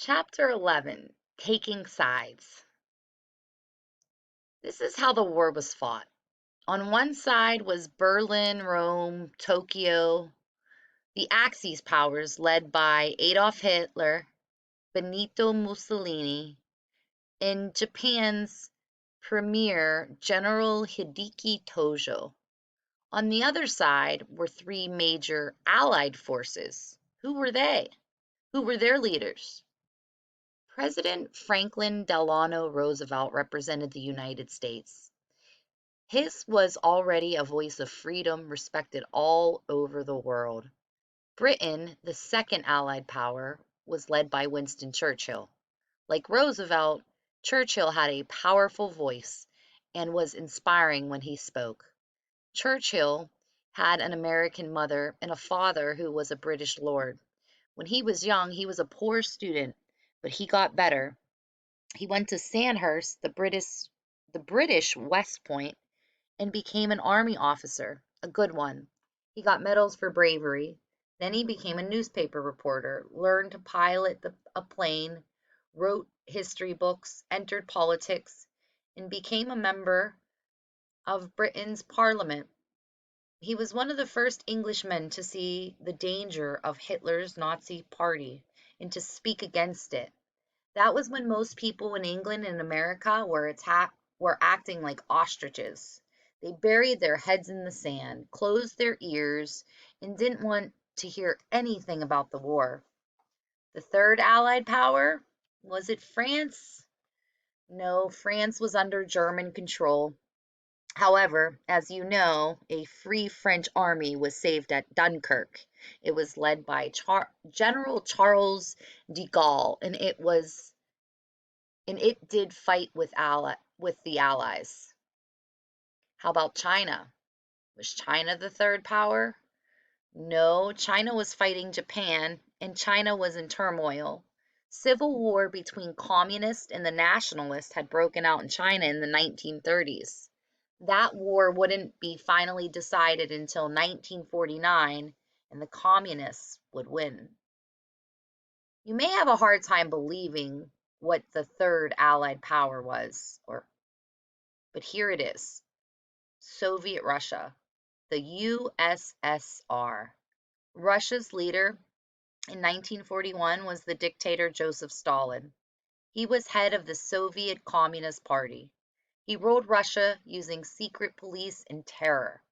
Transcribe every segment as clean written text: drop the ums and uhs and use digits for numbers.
Chapter 11, Taking Sides. This is how the war was fought. On one side was Berlin, Rome, Tokyo, the Axis powers led by Adolf Hitler, Benito Mussolini, and Japan's Premier General Hideki Tojo. On the other side were three major Allied forces. Who were they? Who were their leaders? President Franklin Delano Roosevelt represented the United States. His was already a voice of freedom respected all over the world. Britain, the second Allied power, was led by Winston Churchill. Like Roosevelt, Churchill had a powerful voice and was inspiring when he spoke. Churchill had an American mother and a father who was a British lord. When he was young, he was a poor student, but he got better. He went to Sandhurst, the British West Point, and became an army officer, a good one. He got medals for bravery. Then he became a newspaper reporter, learned to pilot a plane, wrote history books, entered politics, and became a member of Britain's parliament. He was one of the first Englishmen to see the danger of Hitler's Nazi party and to speak against it. That was when most people in England and America were acting like ostriches. They buried their heads in the sand, closed their ears, and didn't want to hear anything about the war. The third Allied power? Was it France? No, France was under German control. However, as you know, a free French army was saved at Dunkirk. It was led by General Charles de Gaulle, and it did fight with the Allies. How about China? Was China the third power? No, China was fighting Japan, and China was in turmoil. Civil war between communists and the nationalists had broken out in China in the 1930s. That war wouldn't be finally decided until 1949, and the communists would win. You may have a hard time believing what the third Allied power was, but here it is: Soviet Russia, the USSR. Russia's leader in 1941 was the dictator Joseph Stalin. He was head of the Soviet Communist Party. He ruled Russia using secret police and terror.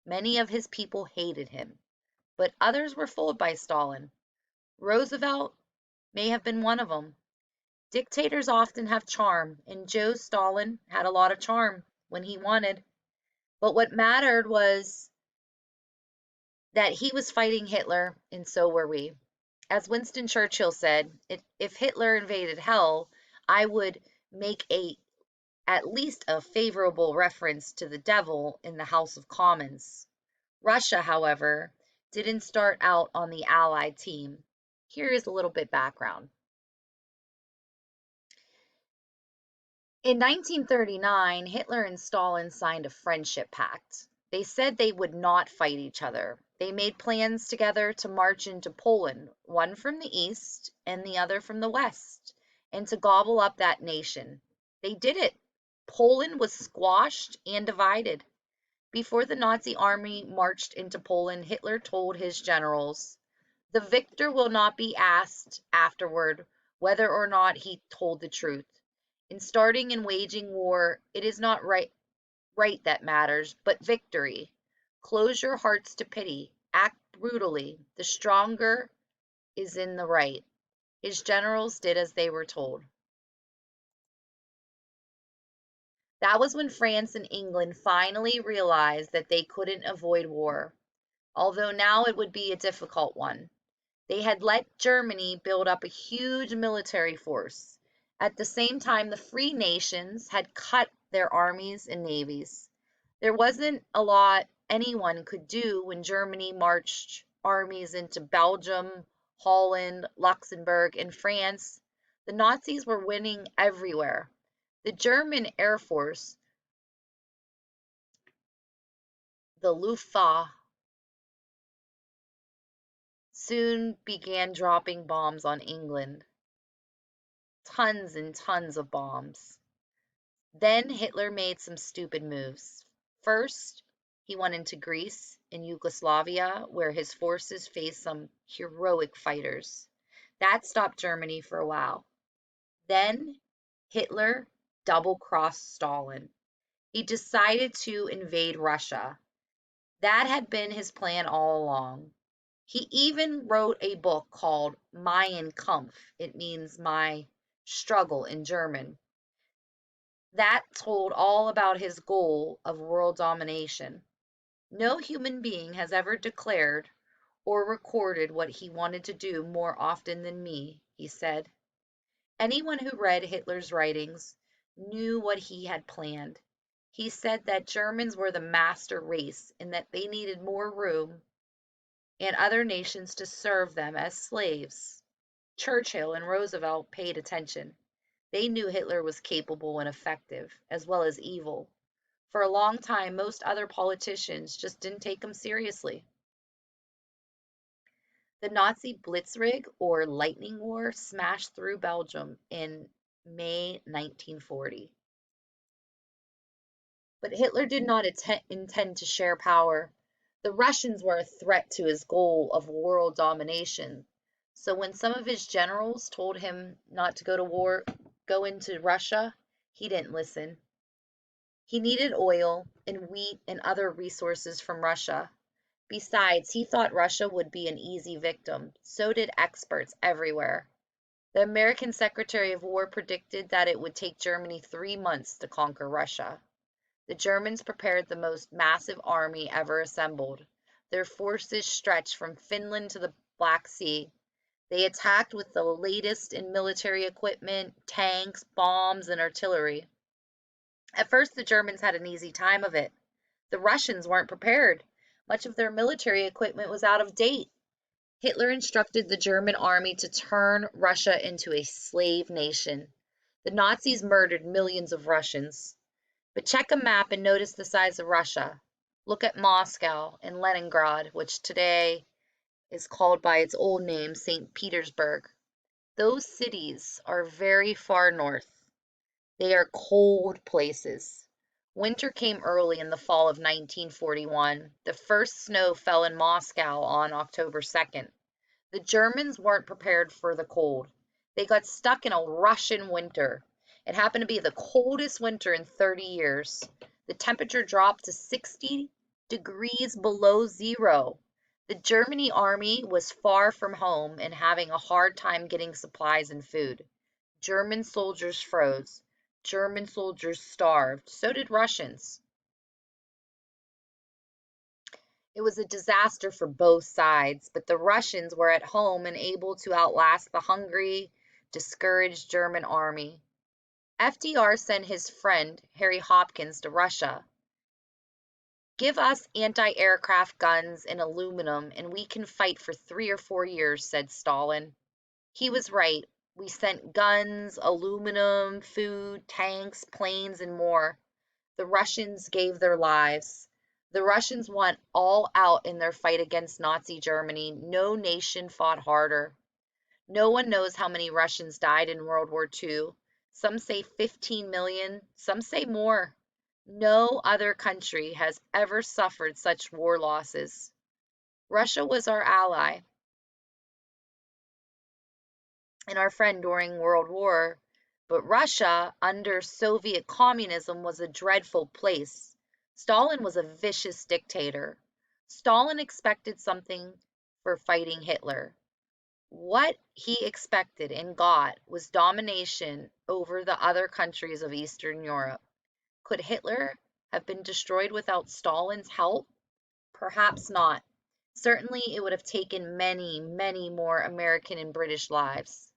Many of his people hated him, but others were fooled by Stalin. Roosevelt may have been one of them. Dictators often have charm, and Joe Stalin had a lot of charm when he wanted. But what mattered was that he was fighting Hitler, and so were we. As Winston Churchill said, if Hitler invaded hell, I would make at least a favorable reference to the devil in the House of Commons. Russia, however, didn't start out on the Allied team. Here is a little bit background. In 1939, Hitler and Stalin signed a friendship pact. They said they would not fight each other. They made plans together to march into Poland, one from the east and the other from the west, and to gobble up that nation. They did it. Poland was squashed and divided. Before the Nazi army marched into Poland, Hitler told his generals, "The victor will not be asked afterward whether or not he told the truth. In starting and waging war, it is not right that matters, but victory. Close your hearts to pity. Act brutally. The stronger is in the right." His generals did as they were told. That was when France and England finally realized that they couldn't avoid war, although now it would be a difficult one. They had let Germany build up a huge military force. At the same time, the free nations had cut their armies and navies. There wasn't a lot anyone could do when Germany marched armies into Belgium, Holland, Luxembourg, and France. The Nazis were winning everywhere. The German Air Force, the Luftwaffe, soon began dropping bombs on England. tons and tons of bombs. Then Hitler made some stupid moves. First, he went into Greece and Yugoslavia, where his forces faced some heroic fighters. That stopped Germany for a while. Then Hitler double-crossed Stalin. He decided to invade Russia. That had been his plan all along. He even wrote a book called Mein Kampf. It means my struggle in German. That told all about his goal of world domination. No human being has ever declared or recorded what he wanted to do more often than me, he said. Anyone who read Hitler's writings knew what he had planned. He said that Germans were the master race and that they needed more room and other nations to serve them as slaves. Churchill and Roosevelt paid attention. They knew Hitler was capable and effective, as well as evil. For a long time, most other politicians just didn't take him seriously. The Nazi Blitzkrieg, or Lightning War, smashed through Belgium in May 1940. But Hitler did not intend to share power. The Russians were a threat to his goal of world domination. So when some of his generals told him not to go into Russia, he didn't listen. He needed oil and wheat and other resources from Russia. Besides, he thought Russia would be an easy victim. So did experts everywhere. The American Secretary of War predicted that it would take Germany 3 months to conquer Russia. The Germans prepared the most massive army ever assembled. Their forces stretched from Finland to the Black Sea. They attacked with the latest in military equipment, tanks, bombs, and artillery. At first, the Germans had an easy time of it. The Russians weren't prepared. Much of their military equipment was out of date. Hitler instructed the German army to turn Russia into a slave nation. The Nazis murdered millions of Russians. But check a map and notice the size of Russia. Look at Moscow and Leningrad, which today is called by its old name, St. Petersburg. Those cities are very far north. They are cold places. Winter came early in the fall of 1941. The first snow fell in Moscow on October 2nd. The Germans weren't prepared for the cold. They got stuck in a Russian winter. It happened to be the coldest winter in 30 years. The temperature dropped to 60 degrees below zero. The German army was far from home and having a hard time getting supplies and food. German soldiers froze. German soldiers starved. So did Russians. It was a disaster for both sides, but the Russians were at home and able to outlast the hungry, discouraged German army. FDR sent his friend Harry Hopkins to Russia. "Give us anti-aircraft guns and aluminum and we can fight for 3 or 4 years," said Stalin. He was right. We sent guns, aluminum, food, tanks, planes, and more. The Russians gave their lives. The Russians went all out in their fight against Nazi Germany. No nation fought harder. No one knows how many Russians died in World War II. Some say 15 million, some say more. No other country has ever suffered such war losses. Russia was our ally and our friend during World War, but Russia, under Soviet communism, was a dreadful place. Stalin was a vicious dictator. Stalin expected something for fighting Hitler. What he expected and got was domination over the other countries of Eastern Europe. Could Hitler have been destroyed without Stalin's help? Perhaps not. Certainly, it would have taken many, many more American and British lives.